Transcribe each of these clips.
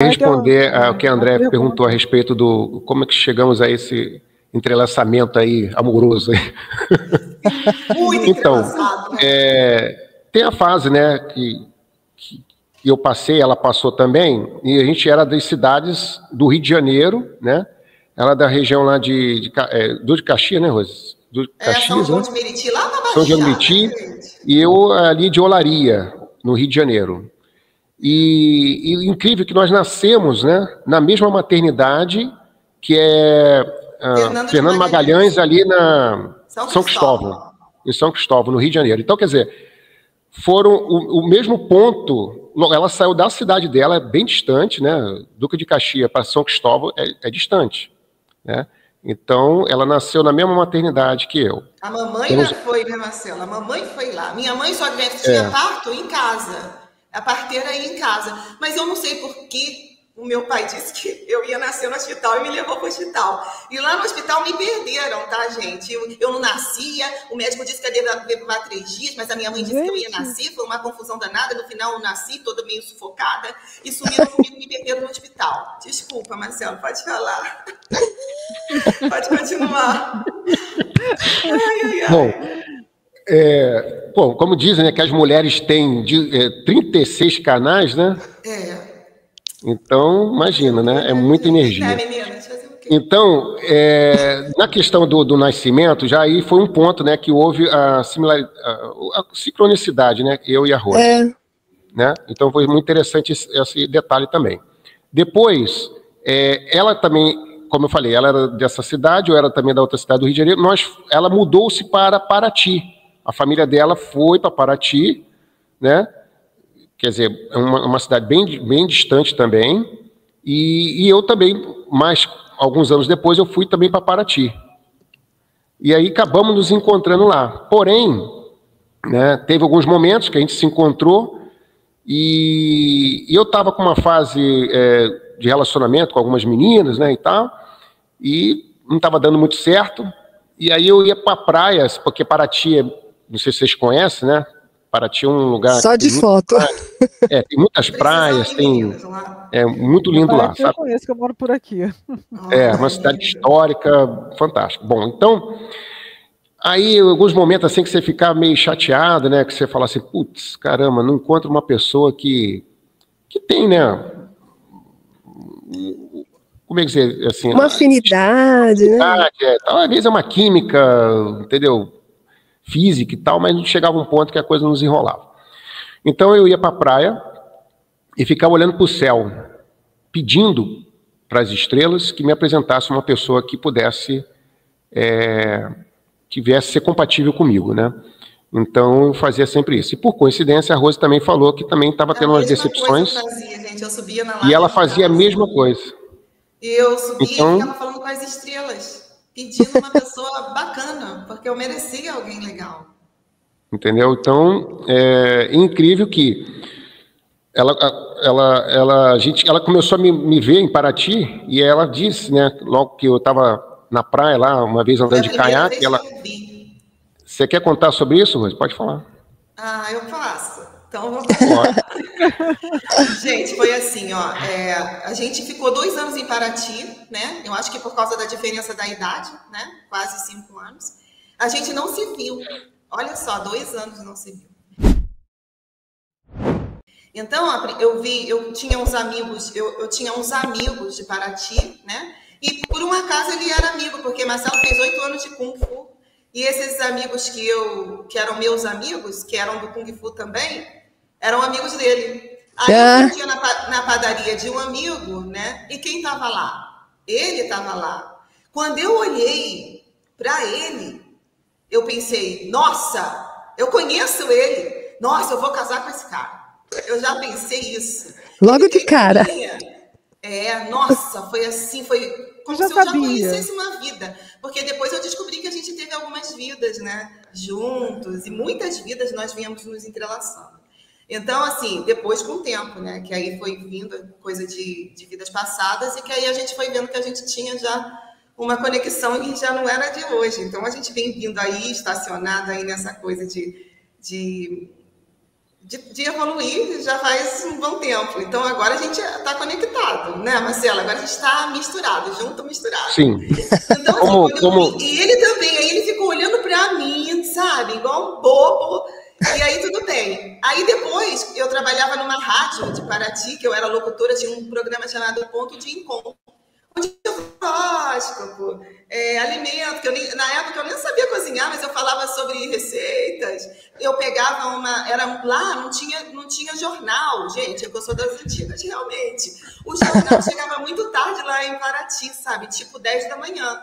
Responder ao que a André perguntou a respeito do como é que chegamos a esse entrelaçamento aí amoroso. Muito então, entrelaçado, né? tem a fase, né, que eu passei, ela passou também, e a gente era das cidades do Rio de Janeiro, né? Ela é da região lá de Caxias, né, Rose? Do Caxias, São João né? de Meriti, lá na Baixada. São João de Meriti, e eu ali de Olaria, no Rio de Janeiro. E incrível que nós nascemos, né, na mesma maternidade que é Fernando Magalhães, ali na São Cristóvão, em São Cristóvão, no Rio de Janeiro. Então, quer dizer, foram o mesmo ponto. Ela saiu da cidade dela, é bem distante, né? Duque de Caxias para São Cristóvão é distante, né? Então, ela nasceu na mesma maternidade que eu. A mamãe foi, né, Marcelo? A mamãe foi lá. Minha mãe só tinha parto em casa. A parteira ia em casa. Mas eu não sei por que o meu pai disse que eu ia nascer no hospital e me levou para o hospital. E lá no hospital me perderam, tá, gente? Eu não nascia, o médico disse que eu ia levar 3 dias, mas a minha mãe disse que eu ia nascer, foi uma confusão danada. No final eu nasci, toda meio sufocada, e sumiram comigo e me perderam no hospital. Desculpa, Marcelo, pode falar. Pode continuar. Bom, como dizem, né, que as mulheres têm 36 canais, né? Então, imagina, né? É muita energia. Então, na questão do nascimento, já aí foi um ponto, né, que houve a sincronicidade, né? Eu e a Rose. Né? Então, foi muito interessante esse detalhe também. Depois, ela também, como eu falei, ela era dessa cidade, eu era também da outra cidade do Rio de Janeiro. Ela mudou-se para Paraty. A família dela foi para Paraty, né? Quer dizer, é uma cidade bem distante também. E eu também, mais alguns anos depois, eu fui também para Paraty. E aí acabamos nos encontrando lá. Porém, né, teve alguns momentos que a gente se encontrou e eu estava com uma fase de relacionamento com algumas meninas, né, e tal, e não estava dando muito certo. E aí eu ia para praias, porque Paraty, não sei se vocês conhecem, né? Paraty é um lugar... Só de foto. Tem muitas praias, é muito lindo lá. Eu conheço, que eu moro por aqui. Uma cidade histórica, fantástica. Bom, então, aí alguns momentos assim que você fica meio chateado, né? Que você fala assim, putz, caramba, não encontro uma pessoa que tem, né? Como é que dizer, assim... Uma afinidade, né? Às vezes é uma química, entendeu? Física e tal, mas não chegava um ponto que a coisa nos enrolava. Então eu ia para a praia e ficava olhando para o céu, pedindo para as estrelas que me apresentasse uma pessoa que pudesse, que viesse ser compatível comigo, né? Então eu fazia sempre isso. E por coincidência a Rose também falou que também estava tendo umas decepções. Eu subia na live, e ela fazia a mesma coisa. Eu subia e ficava falando com as estrelas, pedindo uma pessoa bacana, porque eu merecia alguém legal. Entendeu? Então, é incrível que ela começou a me ver em Paraty e ela disse, né, logo que eu estava na praia lá, uma vez andando de caiaque, Você quer contar sobre isso, Rose? Pode falar. Eu faço. Então, vamos lá. Gente, foi assim, ó. A gente ficou 2 anos em Paraty, né? Eu acho que por causa da diferença da idade, né? Quase 5 anos. A gente não se viu. Olha só, 2 anos não se viu. Então, eu tinha uns amigos, eu tinha uns amigos de Paraty, né? E por um acaso ele era amigo, porque Marcelo fez 8 anos de Kung Fu. E esses amigos que eram meus amigos, que eram do Kung Fu também, eram amigos dele. Aí eu ia na padaria de um amigo, né? E quem estava lá? Ele estava lá. Quando eu olhei para ele, eu pensei, nossa, eu conheço ele. Nossa, eu vou casar com esse cara. Eu já pensei isso. Logo de cara. Nossa, foi assim, foi como se eu já conhecesse uma vida. Porque depois eu descobri que a gente teve algumas vidas, né? Juntos, e muitas vidas nós viemos nos entrelaçando. Então, assim, depois com o tempo, né? Que aí foi vindo coisa de vidas passadas e que aí a gente foi vendo que a gente tinha já uma conexão que já não era de hoje. Então, a gente vem vindo aí, estacionado aí nessa coisa de de evoluir já faz um bom tempo. Então agora a gente está conectado, né, Marcelo? Agora a gente está misturado, junto, misturado. Sim. Então, assim, e ele também, aí ele ficou olhando para mim, sabe, igual um bobo. E aí tudo bem. Aí depois eu trabalhava numa rádio de Paraty, que eu era locutora de um programa chamado Ponto de Encontro, onde eu horóscopo, alimento, que na época eu nem sabia cozinhar, mas eu falava sobre receitas. Eu pegava lá não tinha jornal, gente, eu sou das antigas, realmente. O jornal chegava muito tarde lá em Paraty, sabe, tipo 10 da manhã.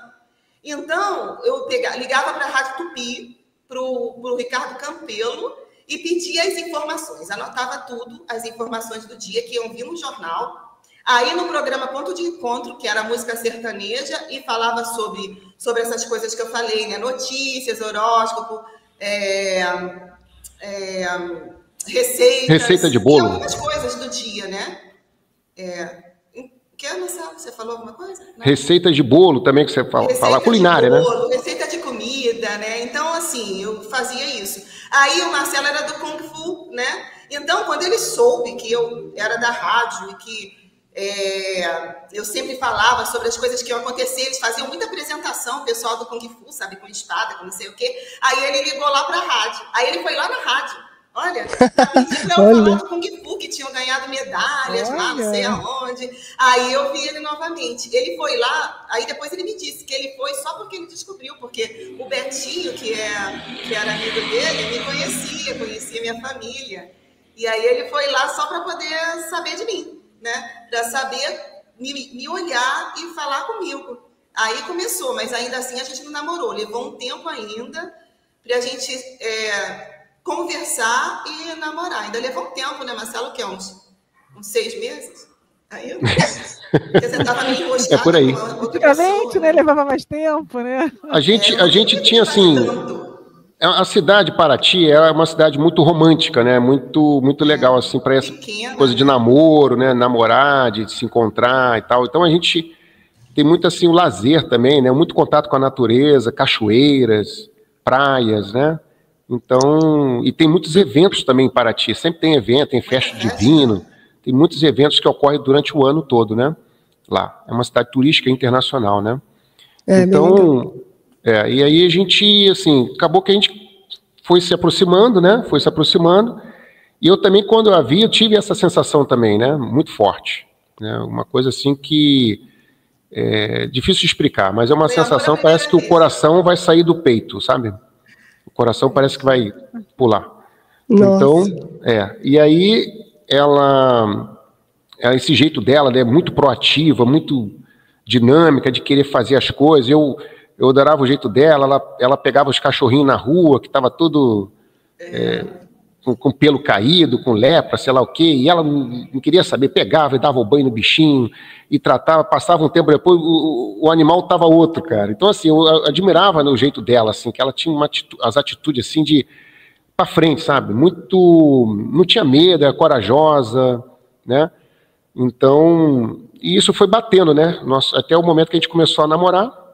Então, eu ligava para a Rádio Tupi, para o Ricardo Campelo, e pedia as informações, anotava tudo, as informações do dia que iam vir no jornal. Aí no programa Ponto de Encontro, que era música sertaneja, e falava sobre essas coisas que eu falei, né? Notícias, horóscopo, receitas. Receita de bolo. E algumas coisas do dia, né? Você falou alguma coisa? Não. Receita de bolo também, que você fala culinária, bolo, né? Receita de comida, né? Então, assim, eu fazia isso. Aí o Marcelo era do Kung Fu, né? Então, quando ele soube que eu era da rádio e que eu sempre falava sobre as coisas que iam acontecer, eles faziam muita apresentação, o pessoal do Kung Fu, sabe, com espada, com não sei o quê. Aí ele ligou lá para a rádio. Aí ele foi lá na rádio. Olha, tá pedindo para eu falar do Kung Fu, que tinham ganhado medalhas lá, não sei aonde. Aí eu vi ele novamente. Ele foi lá, aí depois ele me disse que ele foi só porque ele descobriu, porque o Betinho, que era amigo dele, me conhecia minha família. E aí ele foi lá só para poder saber de mim, né? Para saber me olhar e falar comigo. Aí começou, mas ainda assim a gente não namorou. Levou um tempo ainda para a gente conversar e namorar. Ainda levou um tempo, né, Marcelo? Que é uns 6 meses? Aí eu porque você estava meio enroscado. É por aí. Antigamente, né? Levava mais tempo, né? A gente tinha, assim... A cidade de Paraty é uma cidade muito romântica, né? Muito legal, assim, para essa coisa de namoro, né? Namorar, de se encontrar e tal. Então a gente tem muito, assim, o lazer também, né? Muito contato com a natureza, cachoeiras, praias, né? Então, e tem muitos eventos também em Paraty. Sempre tem evento, tem festa de vinho, tem muitos eventos que ocorrem durante o ano todo, né? Lá. É uma cidade turística internacional, né? Então... e aí a gente, assim, acabou que a gente foi se aproximando, né? Foi se aproximando. E eu também, quando eu a vi, eu tive essa sensação também, né? Muito forte. Né? Uma coisa assim que é difícil de explicar, mas é uma sensação, parece que o coração vai sair do peito, sabe? O coração parece que vai pular. Nossa. Então, e aí esse jeito dela, né? Muito proativa, muito dinâmica, de querer fazer as coisas. Eu adorava o jeito dela, ela pegava os cachorrinhos na rua, que estava tudo com pelo caído, com lepra, sei lá o quê, e ela não queria saber, pegava e dava o banho no bichinho, e tratava, passava um tempo depois, o animal estava outro, cara. Então, assim, eu admirava, né, o jeito dela, assim, que ela tinha as atitudes, assim, de pra frente, sabe? Não tinha medo, era corajosa, né? Então, e isso foi batendo, né? Até o momento que a gente começou a namorar.